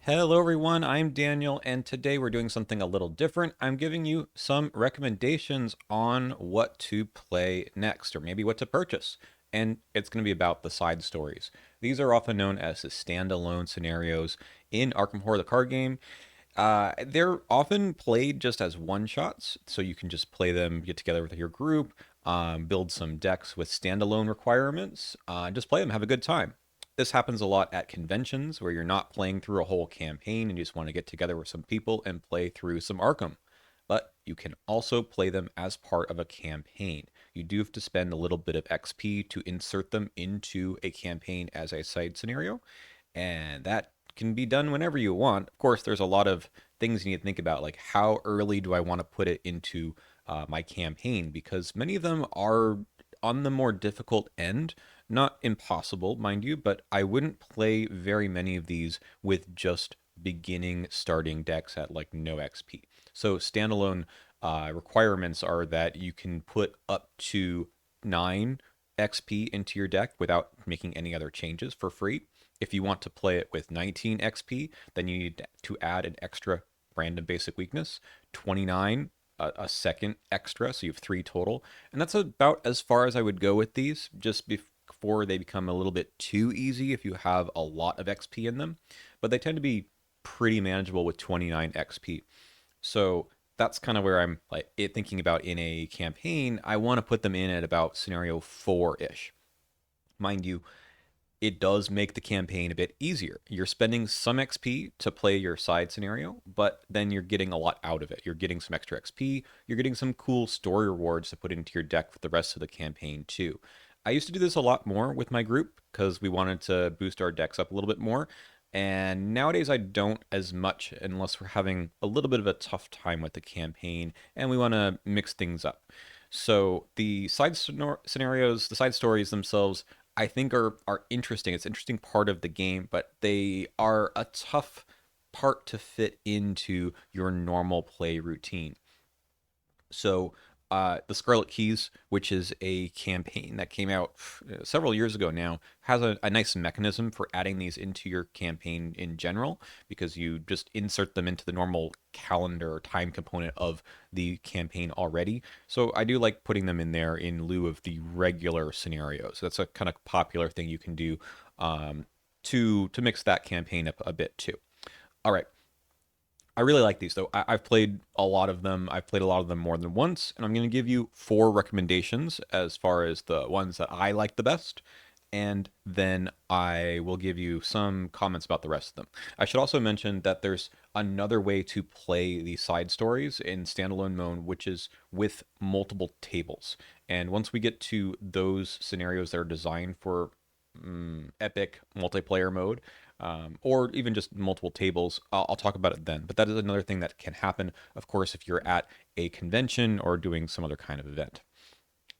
Hello, everyone. I'm Daniel, and today we're doing something a little different. I'm giving you some recommendations on what to play next, or maybe what to purchase. And it's going to be about the side stories. These are often known as the standalone scenarios in Arkham Horror, the card game. They're often played just as one shots, so you can just play them, get together with your group, build some decks with standalone requirements, just play them, have a good time. This happens a lot at conventions where you're not playing through a whole campaign and you just want to get together with some people and play through some Arkham. But you can also play them as part of a campaign. You do have to spend a little bit of XP to insert them into a campaign as a side scenario, and that can be done whenever you want. Of course, there's a lot of things you need to think about, like how early do I want to put it into my campaign, because many of them are on the more difficult end. Not impossible, mind you, but I wouldn't play very many of these with just beginning starting decks at like no XP. So standalone requirements are that you can put up to 9 XP into your deck without making any other changes for free. If you want to play it with 19 XP, then you need to add an extra random basic weakness, 29, a second extra, so you have 3 total. And that's about as far as I would go with these, just before they become a little bit too easy if you have a lot of XP in them. But they tend to be pretty manageable with 29 XP. So that's kind of where I'm like thinking about in a campaign. I want to put them in at about scenario 4-ish. Mind you, it does make the campaign a bit easier. You're spending some XP to play your side scenario, but then you're getting a lot out of it. You're getting some extra XP, you're getting some cool story rewards to put into your deck for the rest of the campaign, too. I used to do this a lot more with my group because we wanted to boost our decks up a little bit more. And nowadays, I don't as much unless we're having a little bit of a tough time with the campaign and we want to mix things up. So the scenarios, the side stories themselves, I think are interesting. It's an interesting part of the game, but they are a tough part to fit into your normal play routine. So, the Scarlet Keys, which is a campaign that came out several years ago now, has a nice mechanism for adding these into your campaign in general, because you just insert them into the normal calendar or time component of the campaign already. So I do like putting them in there in lieu of the regular scenarios. That's a kind of popular thing you can do to mix that campaign up a bit too. All right, I really like these though. Have played a lot of them. I've played a lot of them more than once, and I'm going to give you 4 recommendations as far as the ones that I like the best, and then I will give you some comments about the rest of them. I should also mention that there's another way to play the side stories in standalone mode, which is with multiple tables. And once we get to those scenarios that are designed for epic multiplayer mode, or even just multiple tables, I'll talk about it then. But that is another thing that can happen, of course, if you're at a convention or doing some other kind of event.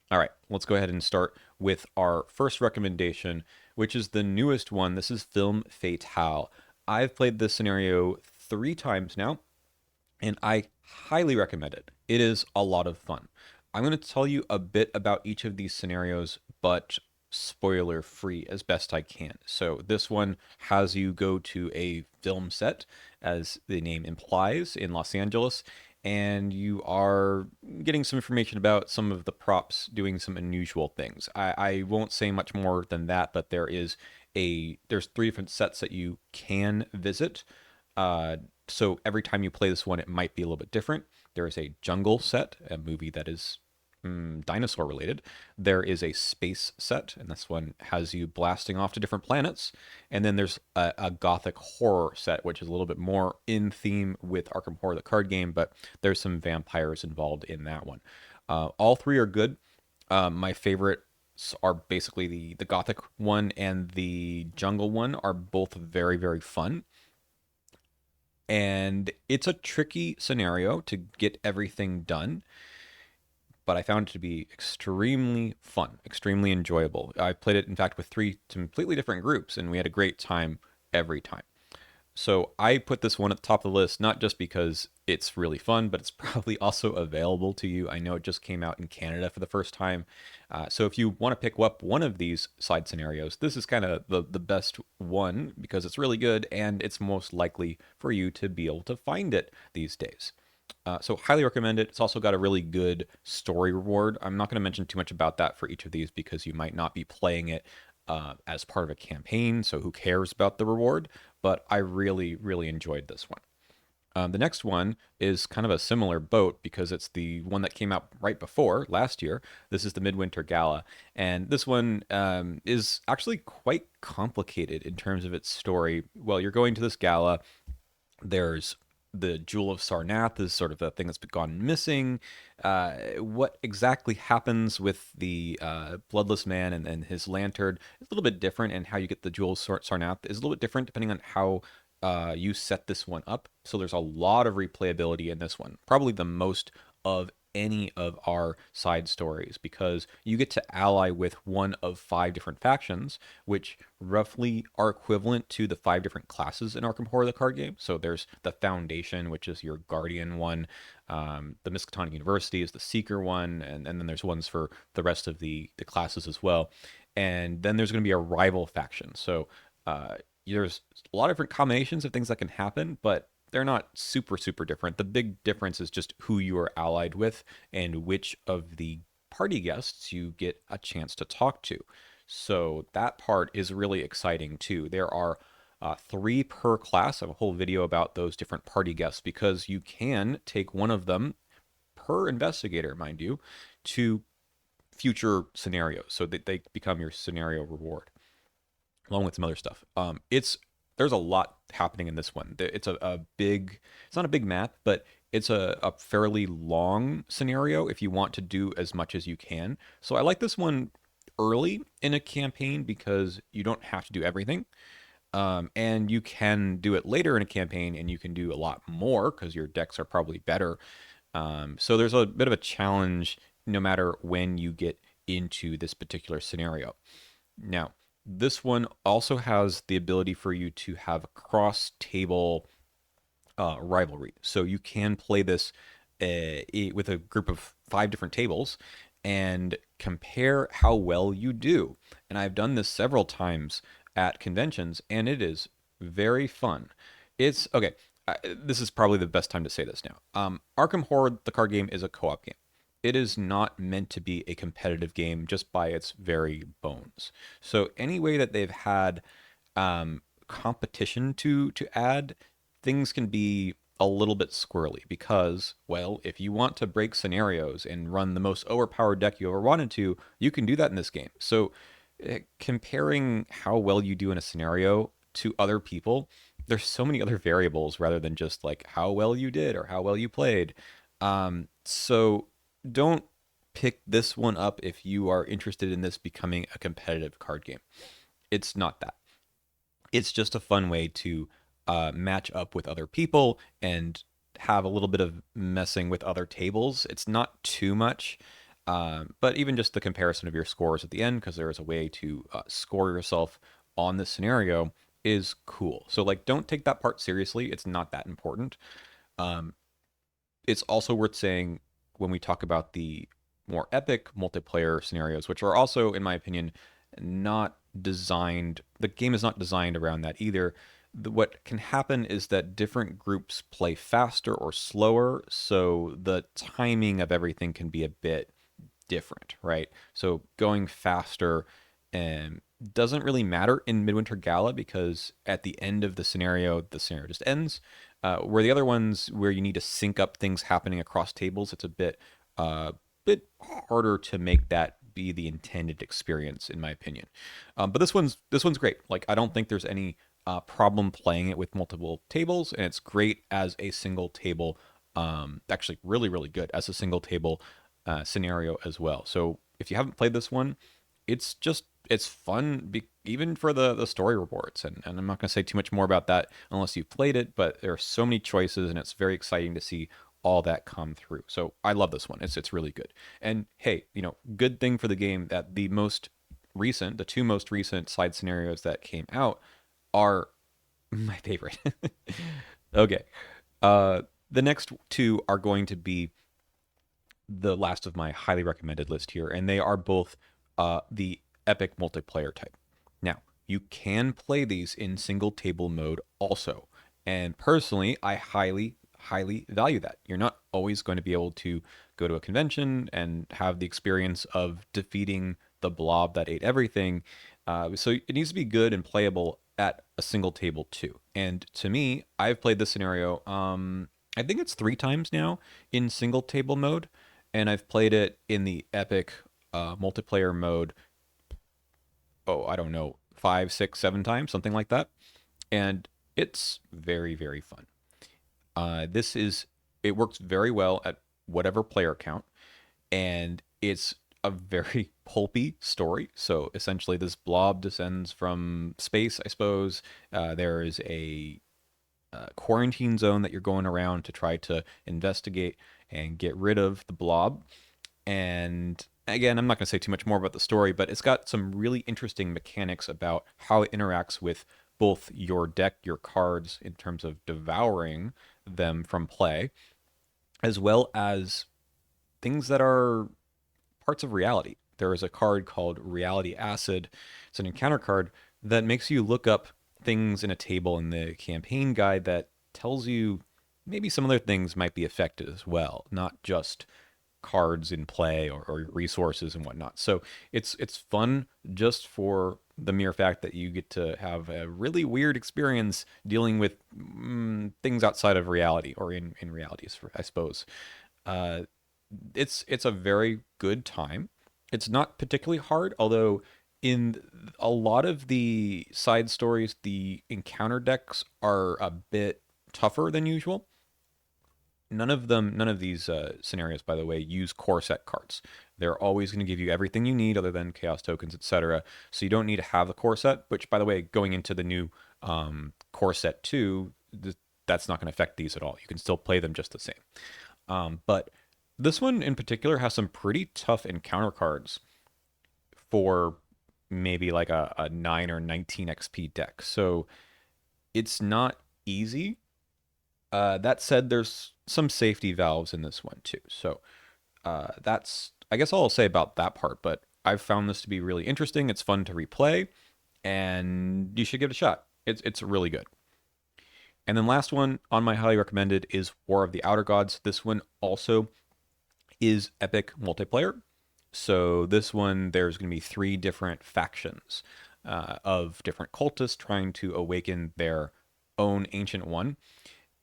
All right, let's go ahead and start with our first recommendation, which is the newest one. This is Film Fatale. I've played this scenario 3 times now, and I highly recommend it. It is a lot of fun. I'm going to tell you a bit about each of these scenarios, but spoiler free as best I can. So, this one has you go to a film set, as the name implies, in Los Angeles, and you are getting some information about some of the props doing some unusual things. I won't say much more than that, but there's 3 different sets that you can visit. So every time you play this one, it might be a little bit different. There is a jungle set, a movie that is dinosaur related. There is a space set, and this one has you blasting off to different planets. And then there's a gothic horror set, which is a little bit more in theme with Arkham Horror, the card game, but there's some vampires involved in that one. All 3 are good. My favorite are basically the gothic one and the jungle one are both very, very fun. And it's a tricky scenario to get everything done, but I found it to be extremely fun, extremely enjoyable. I played it, in fact, with 3 completely different groups, and we had a great time every time. So I put this one at the top of the list, not just because it's really fun, but it's probably also available to you. I know it just came out in Canada for the first time. So if you want to pick up one of these side scenarios, this is kind of the best one because it's really good and it's most likely for you to be able to find it these days. So highly recommend it. It's also got a really good story reward. I'm not going to mention too much about that for each of these because you might not be playing it as part of a campaign, so who cares about the reward? But I really, really enjoyed this one. The next one is kind of a similar boat because it's the one that came out right before last year. This is the Midwinter Gala. And this one is actually quite complicated in terms of its story. Well, you're going to this gala, there's the Jewel of Sarnath is sort of the thing that's gone missing. What exactly happens with the Bloodless Man and his lantern is a little bit different, and how you get the Jewel of Sarnath is a little bit different depending on how you set this one up. So there's a lot of replayability in this one, probably the most of any of our side stories, because you get to ally with one of 5 different factions, which roughly are equivalent to the 5 different classes in Arkham Horror, the card game. So there's the Foundation, which is your Guardian one. The Miskatonic University is the Seeker one, and then there's ones for the rest of the classes as well. And then there's going to be a rival faction. So there's a lot of different combinations of things that can happen, but they're not super, super different. The big difference is just who you are allied with and which of the party guests you get a chance to talk to. So that part is really exciting too. There are 3 per class. I have a whole video about those different party guests because you can take one of them per investigator, mind you, to future scenarios so that they become your scenario reward along with some other stuff. There's a lot happening in this one. It's a big, it's not a big map, but it's a fairly long scenario if you want to do as much as you can. So I like this one early in a campaign because you don't have to do everything. And you can do it later in a campaign and you can do a lot more because your decks are probably better. So there's a bit of a challenge no matter when you get into this particular scenario. Now, this one also has the ability for you to have cross table rivalry. So you can play this with a group of 5 different tables and compare how well you do. And I've done this several times at conventions, and it is very fun. It's okay. This is probably the best time to say this now. Arkham Horror, the card game, is a co op game. It is not meant to be a competitive game just by its very bones. So any way that they've had competition to add, things can be a little bit squirrely because, well, if you want to break scenarios and run the most overpowered deck you ever wanted to, you can do that in this game. So comparing how well you do in a scenario to other people, there's so many other variables rather than just like how well you did or how well you played. So don't pick this one up if you are interested in this becoming a competitive card game. It's not that. It's just a fun way to match up with other people and have a little bit of messing with other tables. It's not too much, but even just the comparison of your scores at the end, because there is a way to score yourself on this scenario, is cool. So, like, don't take that part seriously. It's not that important. Um, it's also worth saying when we talk about the more epic multiplayer scenarios, which are also, in my opinion, not designed, the game is not designed around that either. What can happen is that different groups play faster or slower, so the timing of everything can be a bit different, right? So going faster doesn't really matter in Midwinter Gala because at the end of the scenario just ends. Where the other ones where you need to sync up things happening across tables, it's a bit harder to make that be the intended experience, in my opinion. But this one's great. Like I don't think there's any problem playing it with multiple tables, and it's great as a single table. Actually, really really good as a single table scenario as well. So if you haven't played this one, it's fun even for the story rewards, and I'm not going to say too much more about that unless you've played it, but there are so many choices and it's very exciting to see all that come through. So I love this one. It's really good. And hey, good thing for the game that the 2 most recent side scenarios that came out are My favorite. Okay. Uh, the next two are going to be the last of my highly recommended list here, and they are both the epic multiplayer type. Now, you can play these in single table mode also, and personally, I highly value that. You're not always going to be able to go to a convention and have the experience of defeating the blob that ate everything. So it needs to be good and playable at a single table too. And to me, I've played this scenario. I think it's 3 times now in single table mode, and I've played it in the epic multiplayer mode. Oh, I don't know, 5, 6, 7 times, something like that, and it's very fun. This is it works very well at whatever player count, and it's a very pulpy story. So essentially, this blob descends from space, I suppose. There is a quarantine zone that you're going around to try to investigate and get rid of the blob. And again, I'm not going to say too much more about the story, but it's got some really interesting mechanics about how it interacts with both your deck, your cards, in terms of devouring them from play, as well as things that are parts of reality. There is a card called Reality Acid. It's an encounter card that makes you look up things in a table in the campaign guide that tells you maybe some other things might be affected as well, not just cards in play or resources and whatnot. So it's fun just for the mere fact that you get to have a really weird experience dealing with things outside of reality or in realities, I suppose. Uh, it's a very good time. It's not particularly hard, although in a lot of the side stories, the encounter decks are a bit tougher than usual. None of these scenarios, by the way, use core set cards. They're always going to give you everything you need other than chaos tokens, etc. So you don't need to have the core set, which, by the way, going into the new core set 2, that's not going to affect these at all. You can still play them just the same. But this one in particular has some pretty tough encounter cards for maybe like a 9 or 19 XP deck. So it's not easy. That said, there's some safety valves in this one too. So that's, I guess, all I'll say about that part. But I've found this to be really interesting. It's fun to replay, and you should give it a shot. It's really good. And then last one on my highly recommended is War of the Outer Gods. This one also is epic multiplayer. So this one, there's going to be 3 different factions of different cultists trying to awaken their own ancient one,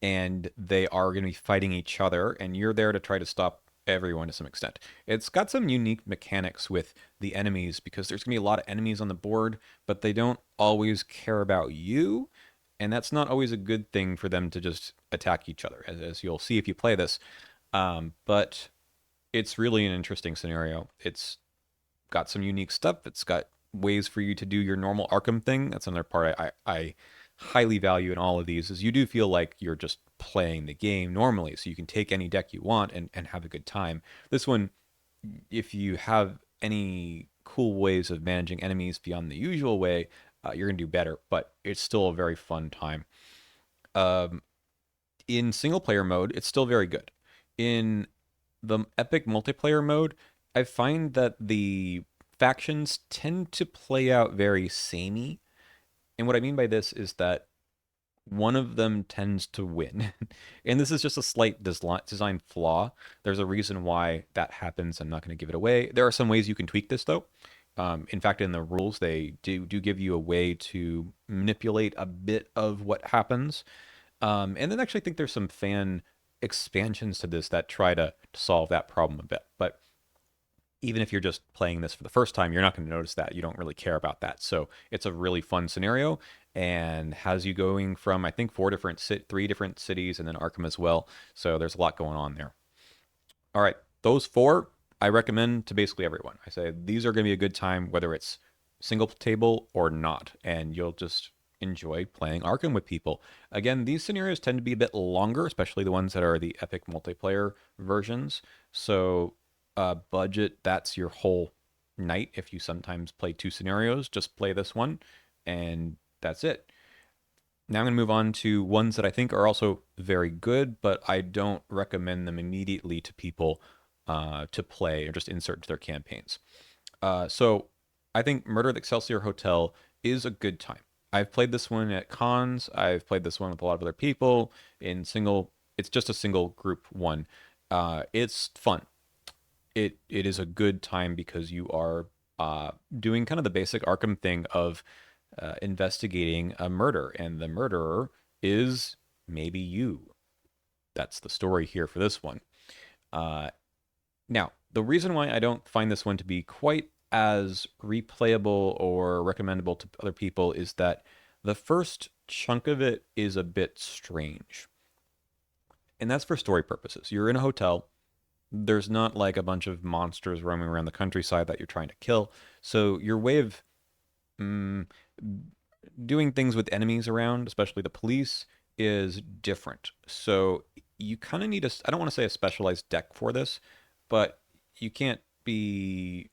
and they are going to be fighting each other, and you're there to try to stop everyone to some extent. It's got some unique mechanics with the enemies because there's going to be a lot of enemies on the board, but they don't always care about you, and that's not always a good thing for them to just attack each other, as you'll see if you play this. But it's really an interesting scenario. It's got some unique stuff. It's got ways for you to do your normal Arkham thing. That's another part I highly value in all of these is you do feel like you're just playing the game normally. So you can take any deck you want and have a good time. This one, if you have any cool ways of managing enemies beyond the usual way, you're going to do better. But it's still a very fun time. Um, in single player mode, it's still very good. In the epic multiplayer mode, I find that the factions tend to play out very samey. And what I mean by this is that one of them tends to win. And this is just a slight design flaw. There's a reason why that happens. I'm not going to give it away. There are some ways you can tweak this, though. In fact, in the rules, they do give you a way to manipulate a bit of what happens. And then actually, I think there's some fan expansions to this that try to solve that problem a bit. But even if you're just playing this for the first time, you're not going to notice that. You don't really care about that. So it's a really fun scenario and has you going from, I think, 3 different cities and then Arkham as well. So there's a lot going on there. All right. Those 4 I recommend to basically everyone. I say these are going to be a good time, whether it's single table or not. And you'll just enjoy playing Arkham with people. Again, these scenarios tend to be a bit longer, especially the ones that are the epic multiplayer versions. So budget, that's your whole night. If you sometimes play 2 scenarios, just play this one and that's it. Now I'm going to move on to ones that I think are also very good, but I don't recommend them immediately to people to play or just insert into their campaigns. So I think Murder at the Excelsior Hotel is a good time. I've played this one at cons. I've played this one with a lot of other people in single. It's just a single group one. It's fun. It is a good time because you are doing kind of the basic Arkham thing of investigating a murder, and the murderer is maybe you. That's the story here for this one. Uh, Now, the reason why I don't find this one to be quite as replayable or recommendable to other people is that the first chunk of it is a bit strange. And that's for story purposes. You're in a hotel. There's not like a bunch of monsters roaming around the countryside that you're trying to kill. So your way of mm, doing things with enemies around, especially the police, is different. So you kind of need a, I don't want to say a specialized deck for this, but you can't be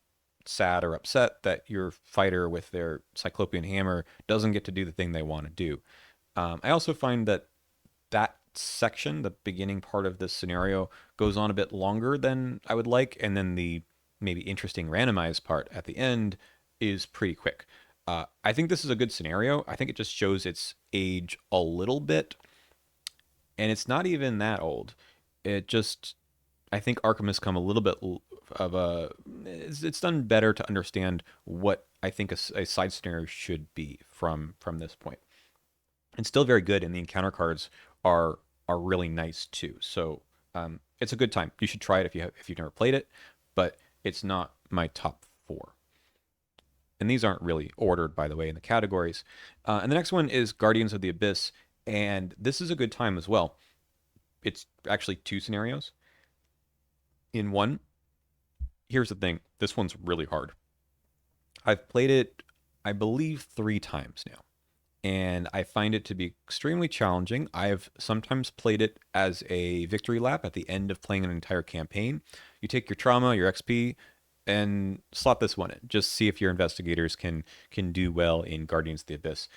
sad or upset that your fighter with their cyclopean hammer doesn't get to do the thing they want to do. I also find that that section, the beginning part of this scenario, goes on a bit longer than I would like, and then the maybe interesting randomized part at the end is pretty quick. I think this is a good scenario. I think it just shows its age a little bit, and it's not even that old. It just, I think Arkham has come a little bit of a, it's done better to understand what I think a side scenario should be from this point. It's still very good, and the encounter cards are really nice too. So it's a good time. You should try it if you've never played it, but it's not my top four. And these aren't really ordered, by the way, in the categories. And the next one is Guardians of the Abyss, and this is a good time as well. It's actually two scenarios in one. Here's the thing: this one's really hard. I've played it, I believe, 3 times now, and I find it to be extremely challenging. I've sometimes played it as a victory lap at the end of playing an entire campaign. You take your trauma, your XP, and slot this one in. Just see if your investigators can do well in Guardians of the Abyss.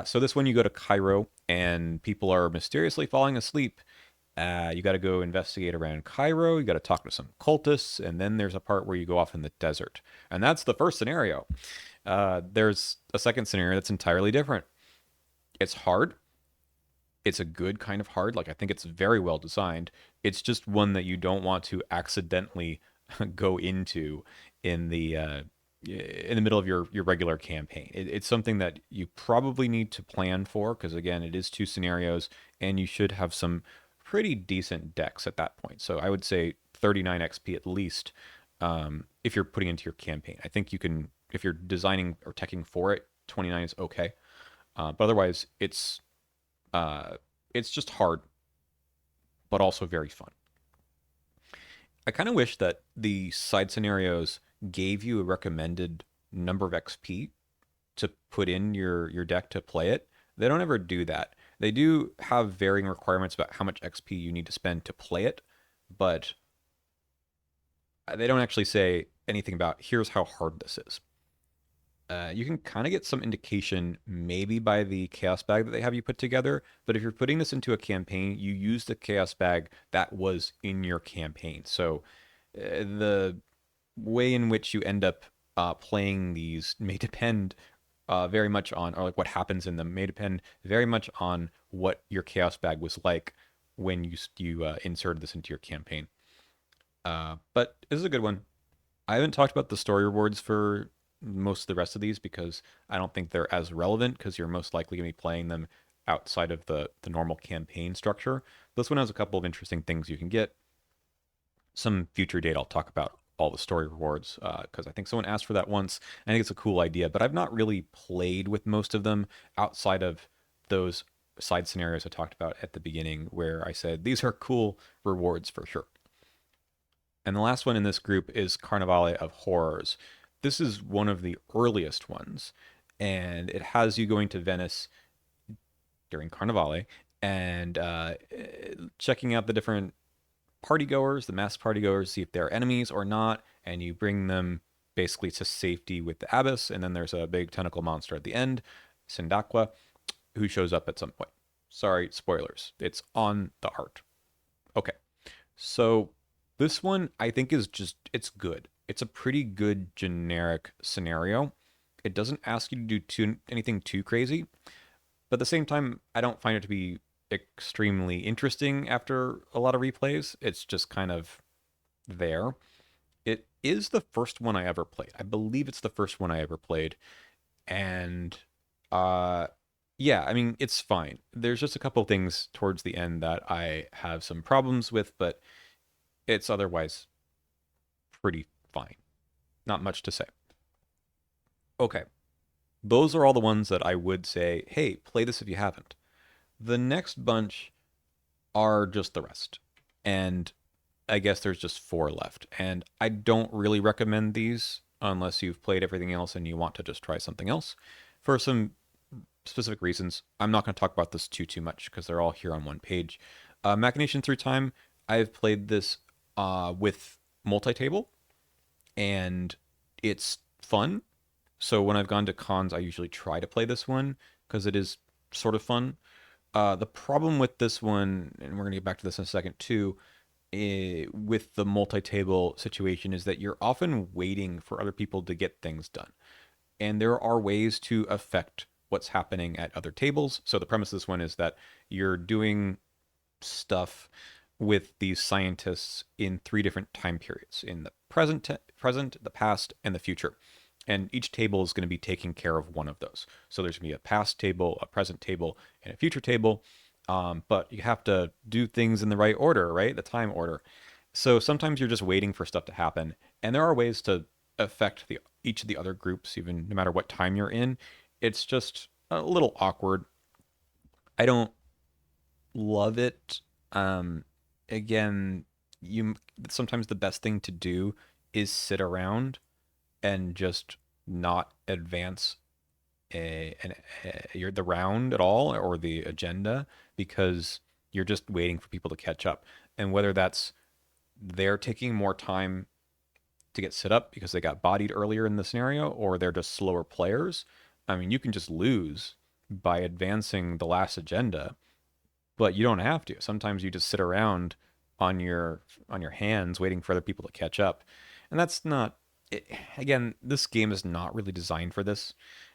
So this one, you go to Cairo, and people are mysteriously falling asleep. You got to go investigate around Cairo. You got to talk to some cultists, and then there's a part where you go off in the desert, and that's the first scenario. There's a second scenario that's entirely different. It's hard. It's a good kind of hard. Like, I think it's very well designed. It's just one that you don't want to accidentally go into in the middle of your regular campaign. It's something that you probably need to plan for because again, it is two scenarios, and you should have some pretty decent decks at that point. So I would say 39 XP at least if you're putting into your campaign. I think you can, if you're designing or teching for it, 29 is okay. But otherwise, it's just hard, but also very fun. I kind of wish that the side scenarios gave you a recommended number of XP to put in your deck to play it. They don't ever do that. They do have varying requirements about how much XP you need to spend to play it, but they don't actually say anything about here's how hard this is. You can kind of get some indication maybe by the chaos bag that they have you put together. But if you're putting this into a campaign, you use the chaos bag that was in your campaign. So the way in which you end up playing these may depend very much on, or like what happens in them may depend very much on what your chaos bag was like when you inserted this into your campaign. But this is a good one. I haven't talked about the story rewards for most of the rest of these because I don't think they're as relevant because you're most likely going to be playing them outside of the normal campaign structure. This one has a couple of interesting things you can get. Some future date I'll talk about all the story rewards because I think someone asked for that once. I think it's a cool idea, but I've not really played with most of them outside of those side scenarios I talked about at the beginning where I said these are cool rewards for sure. And the last one in this group is Carnevale of Horrors. This is one of the earliest ones, and it has you going to Venice during Carnevale and checking out the different partygoers, the masked partygoers, see if they're enemies or not, and you bring them basically to safety with the abbess, and then there's a big tentacle monster at the end, Sindaqua, who shows up at some point. Sorry, spoilers. It's on the art. Okay. So this one I think is just it's good. It's a pretty good generic scenario. It doesn't ask you to do anything too crazy, but at the same time, I don't find it to be extremely interesting after a lot of replays. It's just kind of there. It is the first one I ever played. I believe it's the first one I ever played, and uh yeah, I mean, it's fine. There's just a couple things towards the end that I have some problems with, but it's otherwise pretty fine. Not much to say. Okay. Those are all the ones that I would say, hey, play this if you haven't. The next bunch are just the rest. And I guess there's just four left. And I don't really recommend these unless you've played everything else and you want to just try something else. For some specific reasons, I'm not going to talk about this too much because they're all here on one page. Machination Through Time, I've played this with multi-table, and it's fun. So when I've gone to cons, I usually try to play this one because it is sort of fun. The problem with this one, and we're going to get back to this in a second too, with the multi-table situation is that you're often waiting for other people to get things done. And there are ways to affect what's happening at other tables. So the premise of this one is that you're doing stuff with these scientists in three different time periods: in the present, the past, and the future. And each table is going to be taking care of one of those. So there's going to be a past table, a present table, and a future table. But you have to do things in the right order, right? The time order. So sometimes you're just waiting for stuff to happen, and there are ways to affect each of the other groups, even no matter what time you're in. It's just a little awkward. I don't love it. Um, Again, you sometimes the best thing to do is sit around and just not advance the round at all or the agenda, because you're just waiting for people to catch up. And whether that's they're taking more time to get set up because they got bodied earlier in the scenario, or they're just slower players. I mean, you can just lose by advancing the last agenda, but you don't have to. Sometimes you just sit around on your hands waiting for other people to catch up. And that's not it, again, this game is not really designed for this,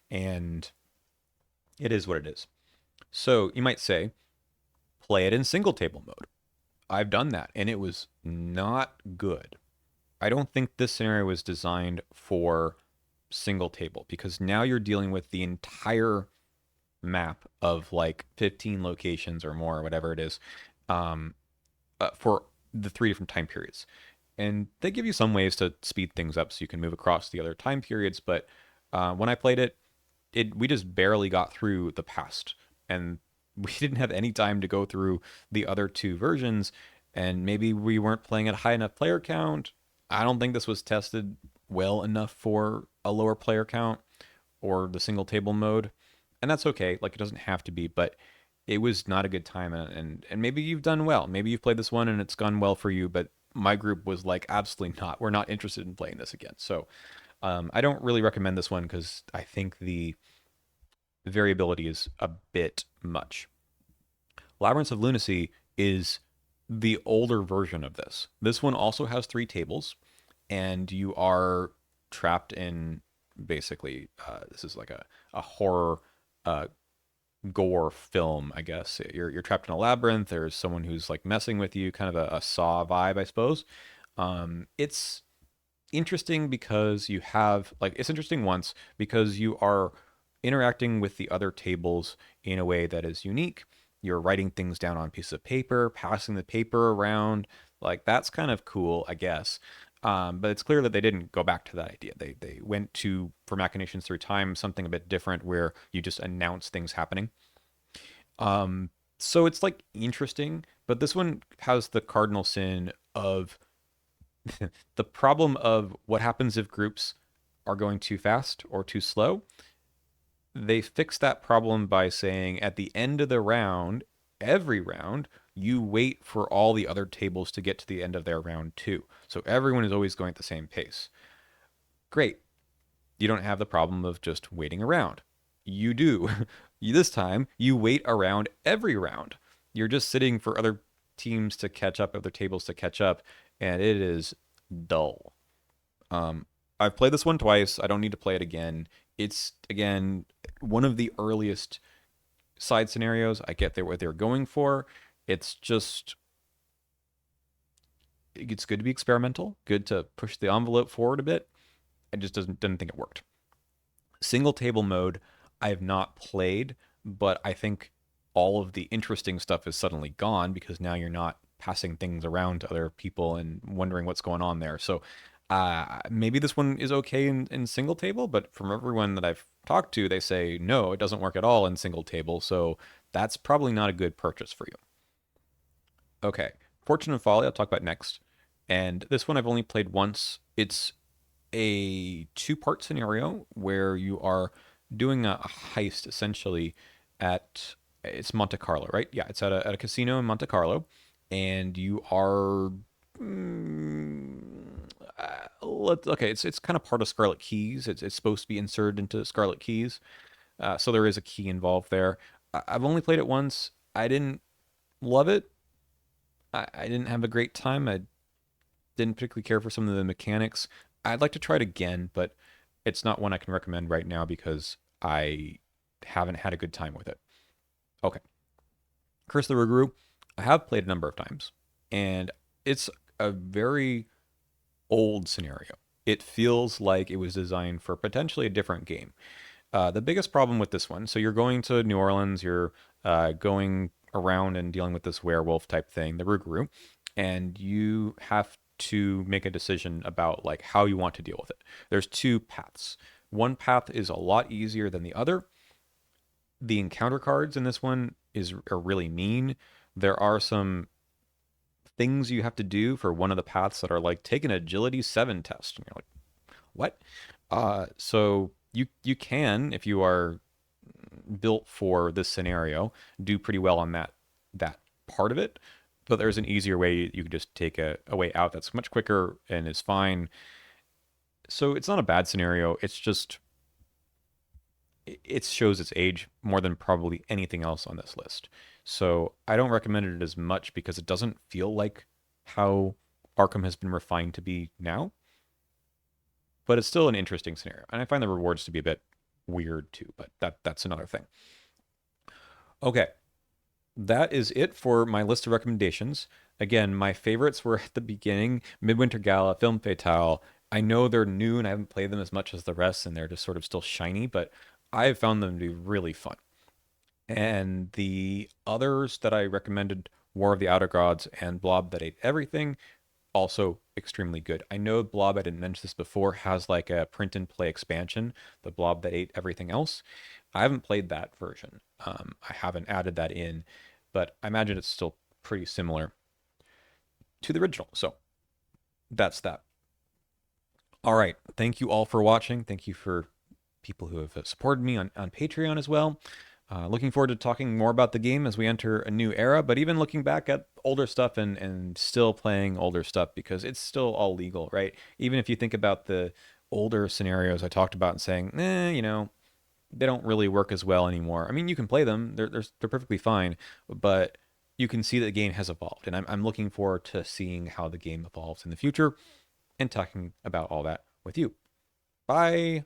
and it is what it is. So, you might say play it in single table mode. I've done that and it was not good. I don't think this scenario was designed for single table because now you're dealing with the entire map of like 15 locations or more, or whatever it is, um, for the three different time periods. And they give you some ways to speed things up so you can move across the other time periods. But when I played it we just barely got through the past, and we didn't have any time to go through the other two versions. And maybe we weren't playing at a high enough player count. I don't think this was tested well enough for a lower player count or the single table mode, and that's okay. Like, it doesn't have to be, but it was not a good time. And maybe you've done well. Maybe you've played this one and it's gone well for you, but my group was like, absolutely not. We're not interested in playing this again. So I don't really recommend this one because I think the variability is a bit much. Labyrinths of Lunacy is the older version of this. This one also has three tables, and you are trapped in basically this is like a horror uh, gore film, I guess. You're trapped in a labyrinth. There's someone who's like messing with you, kind of a Saw vibe, I suppose. It's interesting because you have like it's interesting once because you are interacting with the other tables in a way that is unique. You're writing things down on a piece of paper, passing the paper around. Like, that's kind of cool, I guess. But it's clear that they didn't go back to that idea. They went to, for Machinations Through Time, something a bit different where you just announce things happening. So it's like interesting, but this one has the cardinal sin of the problem of what happens if groups are going too fast or too slow. They fix that problem by saying at the end of the round, every round, you wait for all the other tables to get to the end of their round too. So everyone is always going at the same pace. Great. You don't have the problem of just waiting around. You do. This time, you wait around every round. You're just sitting for other teams to catch up, other tables to catch up, and it is dull. Um, I've played this one twice. I don't need to play it again. It's, again, one of the earliest side scenarios. I get there what they're going for. It's just, it's good to be experimental, good to push the envelope forward a bit. I just didn't think it worked. Single table mode, I have not played, but I think all of the interesting stuff is suddenly gone because now you're not passing things around to other people and wondering what's going on there. So maybe this one is okay in single table, but from everyone that I've talked to, they say no, it doesn't work at all in single table. So that's probably not a good purchase for you. Okay, Fortune and Folly, I'll talk about next. And this one I've only played once. It's a two-part scenario where you are doing a heist essentially at it's Monte Carlo, right? Yeah, it's at a casino in Monte Carlo, and you are okay. It's kind of part of Scarlet Keys. It's supposed to be inserted into Scarlet Keys, so there is a key involved there. I've only played it once. I didn't love it. I didn't have a great time. I didn't particularly care for some of the mechanics. I'd like to try it again, but it's not one I can recommend right now because I haven't had a good time with it. Okay. Curse of the Rougarou, I have played a number of times, and it's a very old scenario. It feels like it was designed for potentially a different game. The biggest problem with this one, so you're going to New Orleans, you're going around and dealing with this werewolf type thing, the Rougarou, and you have to make a decision about like how you want to deal with it. There's two paths. One path is a lot easier than the other. The encounter cards in this one are really mean. There are some things you have to do for one of the paths that are like take an agility 7 test, and you're like, what? So you can, if you are built for this scenario, do pretty well on that part of it. But there's an easier way you can just take a way out that's much quicker and is fine. So it's not a bad scenario. It's just it shows its age more than probably anything else on this list. So I don't recommend it as much because it doesn't feel like how Arkham has been refined to be now. But it's still an interesting scenario, and I find the rewards to be a bit weird too. But that's another thing. Okay, that is it for my list of recommendations. Again, my favorites were at the beginning: Midwinter Gala, Film Fatale. I know they're new and I haven't played them as much as the rest, and they're just sort of still shiny, but I've found them to be really fun. And the others that I recommended, War of the Outer Gods and Blob That Ate Everything, also extremely good. I know Blob, I didn't mention this before, has like a print and play expansion, the Blob That Ate Everything Else. I haven't played that version. I haven't added that in, but I imagine it's still pretty similar to the original. So that's that. All right. Thank you all for watching. Thank you for people who have supported me on Patreon as well. Looking forward to talking more about the game as we enter a new era, but even looking back at older stuff and still playing older stuff because it's still all legal, right? Even if you think about the older scenarios I talked about and saying, they don't really work as well anymore. I mean, you can play them; they're perfectly fine, but you can see that the game has evolved, and I'm looking forward to seeing how the game evolves in the future and talking about all that with you. Bye.